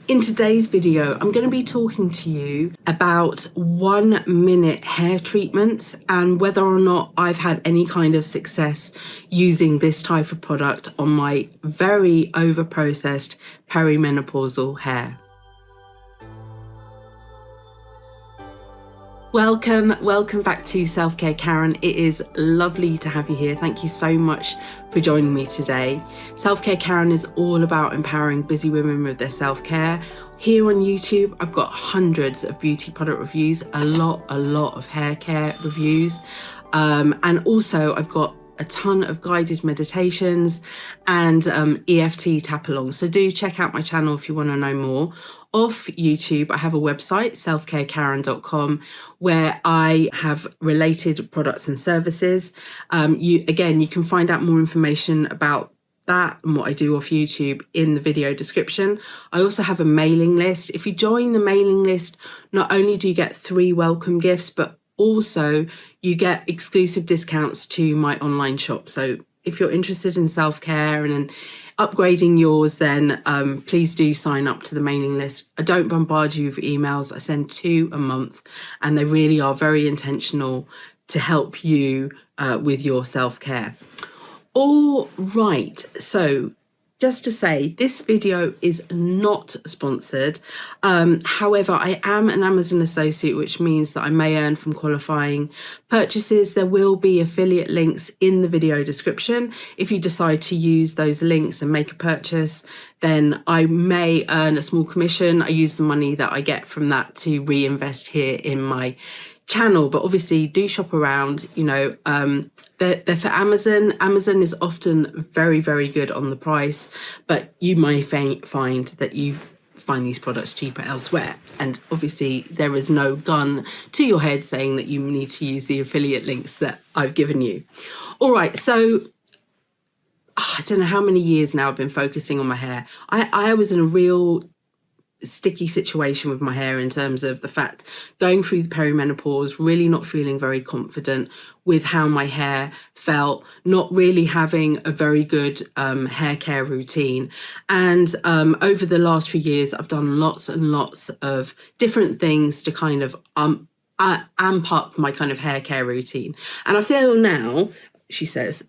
In today's video, I'm going to be talking to you about 1-minute hair treatments and whether or not I've had any kind of success using this type of product on my very over-processed perimenopausal hair. Welcome back to Self-Care Karen. It is lovely to have you here. Thank you so much for joining me today. Self-Care Karen is all about empowering busy women with their self-care. Here on YouTube, I've got hundreds of beauty product reviews, a lot of hair care reviews, and also I've got a ton of guided meditations and EFT tap along. So do check out my channel if you want to know more. Off YouTube, I have a website, selfcarekaren.com, where I have related products and services. You can find out more information about that and what I do off YouTube in the video description. I also have a mailing list. If you join the mailing list, not only do you get 3 welcome gifts, but also you get exclusive discounts to my online shop. So if you're interested in self-care and upgrading yours, then please do sign up to the mailing list. I don't bombard you with emails. I send 2 a month, and they really are very intentional to help you with your self-care. All right, so just to say, this video is not sponsored. However, I am an Amazon associate, which means that I may earn from qualifying purchases. There will be affiliate links in the video description. If you decide to use those links and make a purchase, then I may earn a small commission. I use the money that I get from that to reinvest here in my channel, but obviously do shop around. You know, they're for Amazon. Amazon is often very good on the price, but you may find that you find these products cheaper elsewhere, and obviously there is no gun to your head saying that you need to use the affiliate links that I've given you. All right, so I don't know how many years now I've been focusing on my hair. I was in a real sticky situation with my hair in terms of the fact going through the perimenopause, really not feeling very confident with how my hair felt, not really having a very good hair care routine. And over the last few years, I've done lots and lots of different things to kind of amp up my kind of hair care routine. And I feel now, she says,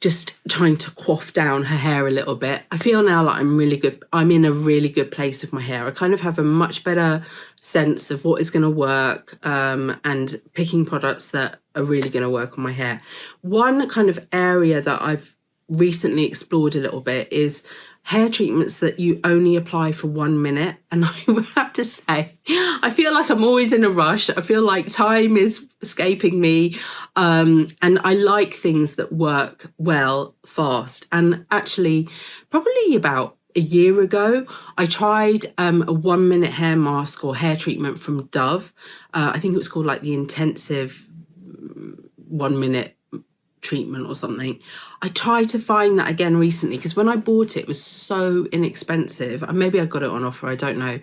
just trying to quaff down her hair a little bit. I feel now like I'm in a really good place with my hair. I kind of have a much better sense of what is going to work and picking products that are really going to work on my hair. One kind of area that I've recently explored a little bit is hair treatments that you only apply for 1 minute. And I would have to say, I feel like I'm always in a rush. I feel like time is escaping me. And I like things that work well, fast. And actually, probably about a year ago, I tried a 1 minute hair mask or hair treatment from Dove. I think it was called like the intensive 1 minute treatment or something. I tried to find that again recently because when I bought it, it was so inexpensive, and maybe I got it on offer, I don't know,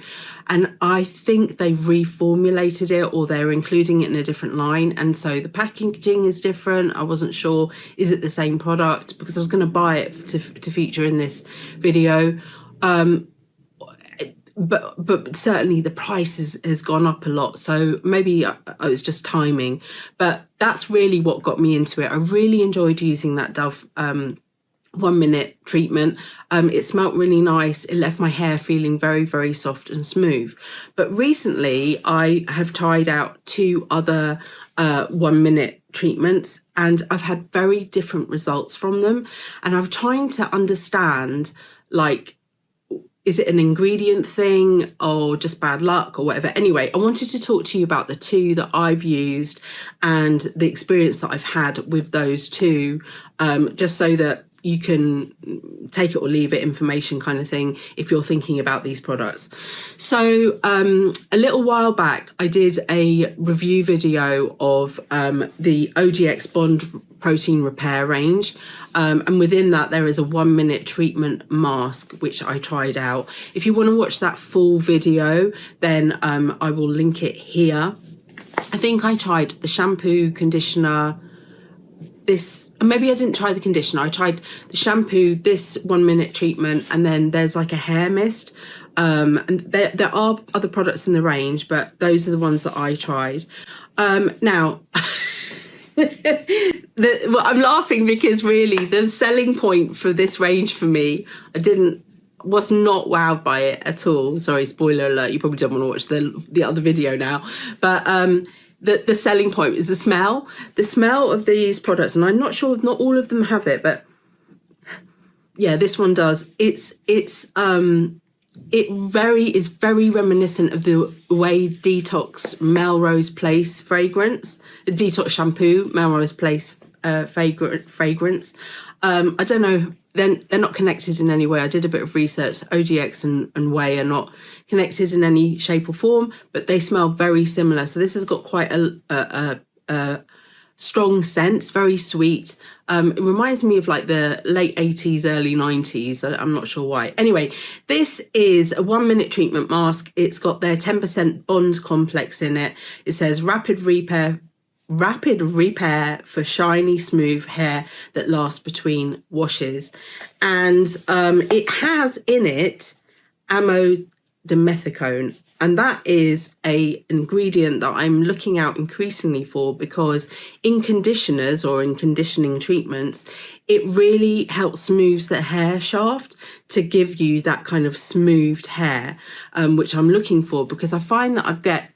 and I think they've reformulated it or they're including it in a different line, and so the packaging is different. I wasn't sure, is it the same product, because I was going to buy it to feature in this video, but certainly the price has gone up a lot, so maybe it was just timing. But that's really what got me into it. I really enjoyed using that Dove 1 minute treatment. It smelled really nice. It left my hair feeling very soft and smooth. But recently I have tried out 2 other 1 minute treatments, and I've had very different results from them, and I'm trying to understand, like, is it an ingredient thing or just bad luck or whatever? Anyway, I wanted to talk to you about the 2 that I've used and the experience that I've had with those 2, just so that you can take it or leave it information kind of thing if you're thinking about these products. So a little while back, I did a review video of the OGX Bond Protein Repair range. And within that, there is a 1 minute treatment mask, which I tried out. If you want to watch that full video, then I will link it here. I think I tried the shampoo, conditioner, this maybe I didn't try the conditioner. I tried the shampoo, this 1 minute treatment, and then there's like a hair mist. And there are other products in the range, but those are the ones that I tried. Now, I'm laughing because really the selling point for this range for me, was not wowed by it at all. Sorry, spoiler alert, you probably don't want to watch the other video now. But the selling point is the smell. The smell of these products, and I'm not sure, not all of them have it, but yeah, this one does. It is very reminiscent of the way Detox Melrose Place fragrance, Detox shampoo, Melrose Place fragrance. I don't know, they're not connected in any way. I did a bit of research. OGX and Way are not connected in any shape or form, but they smell very similar. So this has got quite a strong scent, very sweet. It reminds me of like the late 80s, early 90s. I'm not sure why. Anyway, this is a 1 minute treatment mask. It's got their 10% bond complex in it. It says rapid repair for shiny, smooth hair that lasts between washes. And it has in it amodimethicone. And that is an ingredient that I'm looking out increasingly for, because in conditioners or in conditioning treatments, it really helps smooth the hair shaft to give you that kind of smoothed hair, which I'm looking for, because I find that I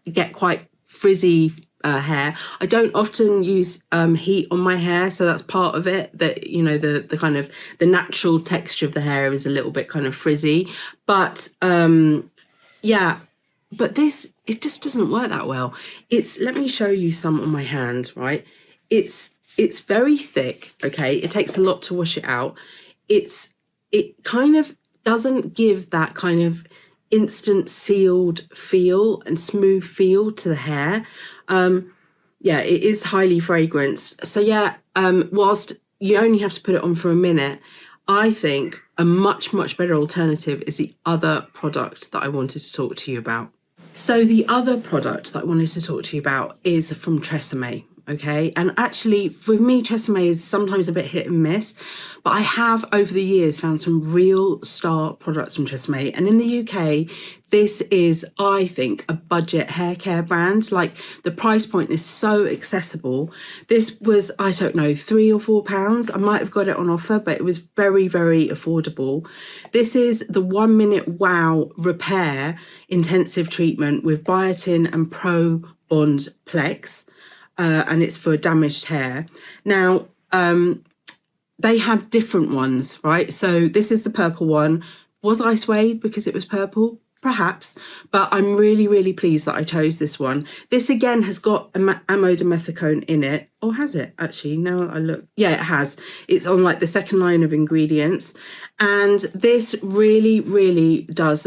get quite frizzy hair. I don't often use heat on my hair, so that's part of it, that, you know, the kind of the natural texture of the hair is a little bit kind of frizzy, but yeah, but this, it just doesn't work that well. Let me show you some on my hand, right? It's very thick, okay? It takes a lot to wash it out. It kind of doesn't give that kind of instant sealed feel and smooth feel to the hair. Yeah, it is highly fragranced. So yeah, whilst you only have to put it on for a minute, I think a much better alternative is the other product that I wanted to talk to you about. So the other product that I wanted to talk to you about is from Tresemme. Okay, and actually for me, Tresemme is sometimes a bit hit and miss, but I have over the years found some real star products from Tresemme. And in the UK, this is, I think, a budget hair care brand. Like, the price point is so accessible. This was, I don't know, £3 or £4. I might have got it on offer, but it was very affordable. This is the 1 minute wow repair intensive treatment with biotin and pro bond plex. And it's for damaged hair. Now, they have different ones, right? So this is the purple one. Was I swayed because it was purple? Perhaps, but I'm really pleased that I chose this one. This again has got amodimethicone in it. Or has it actually? Now I look, yeah, it has. It's on like the second line of ingredients, and this really does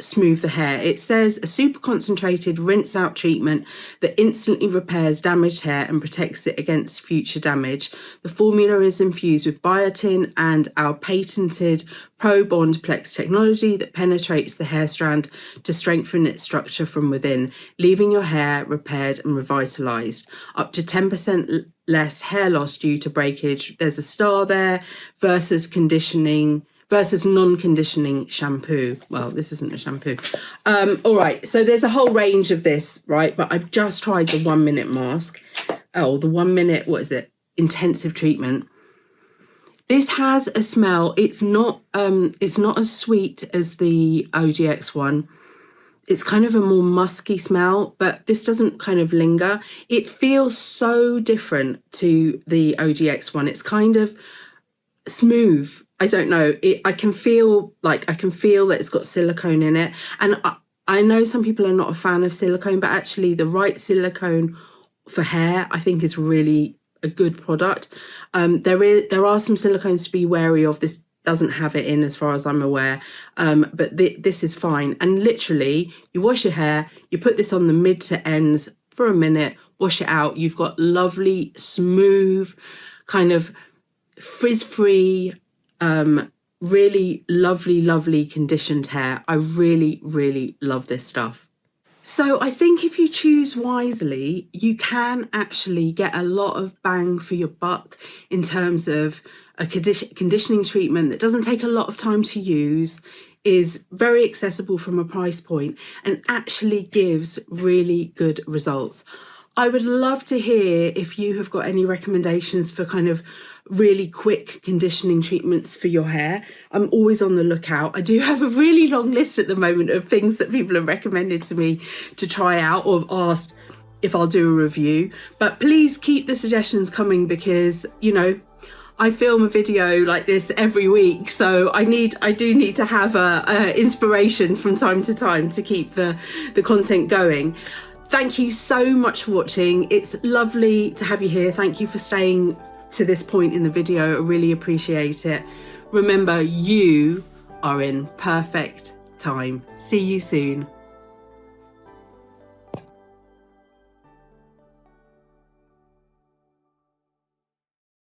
smooth the hair. It says a super concentrated rinse out treatment that instantly repairs damaged hair and protects it against future damage. The formula is infused with biotin and our patented Pro Bond Plex technology that penetrates the hair strand to strengthen its structure from within, leaving your hair repaired and revitalized. Up to 10% less hair loss due to breakage. There's a star there. Versus non-conditioning shampoo. Well, this isn't a shampoo. All right, so there's a whole range of this, right? But I've just tried the 1 minute mask. Oh, the 1 minute, what is it? Intensive treatment. This has a smell. It's not as sweet as the OGX one. It's kind of a more musky smell, but this doesn't kind of linger. It feels so different to the OGX one. It's kind of smooth. I don't know. I can feel that it's got silicone in it. And I know some people are not a fan of silicone, but actually the right silicone for hair, I think, is really a good product. There are some silicones to be wary of. This doesn't have it in as far as I'm aware, but this is fine. And literally, you wash your hair, you put this on the mid to ends for a minute, wash it out. You've got lovely, smooth, kind of frizz-free, really lovely conditioned hair. I really love this stuff. So I think if you choose wisely, you can actually get a lot of bang for your buck in terms of a conditioning treatment that doesn't take a lot of time to use, is very accessible from a price point, and actually gives really good results. I would love to hear if you have got any recommendations for kind of really quick conditioning treatments for your hair. I'm always on the lookout. I do have a really long list at the moment of things that people have recommended to me to try out or have asked if I'll do a review. But please keep the suggestions coming, because, you know, I film a video like this every week, so I do need to have a inspiration from time to time to keep the content going. Thank you so much for watching. It's lovely to have you here. Thank you for staying to this point in the video. I really appreciate it. Remember, you are in perfect time. See you soon.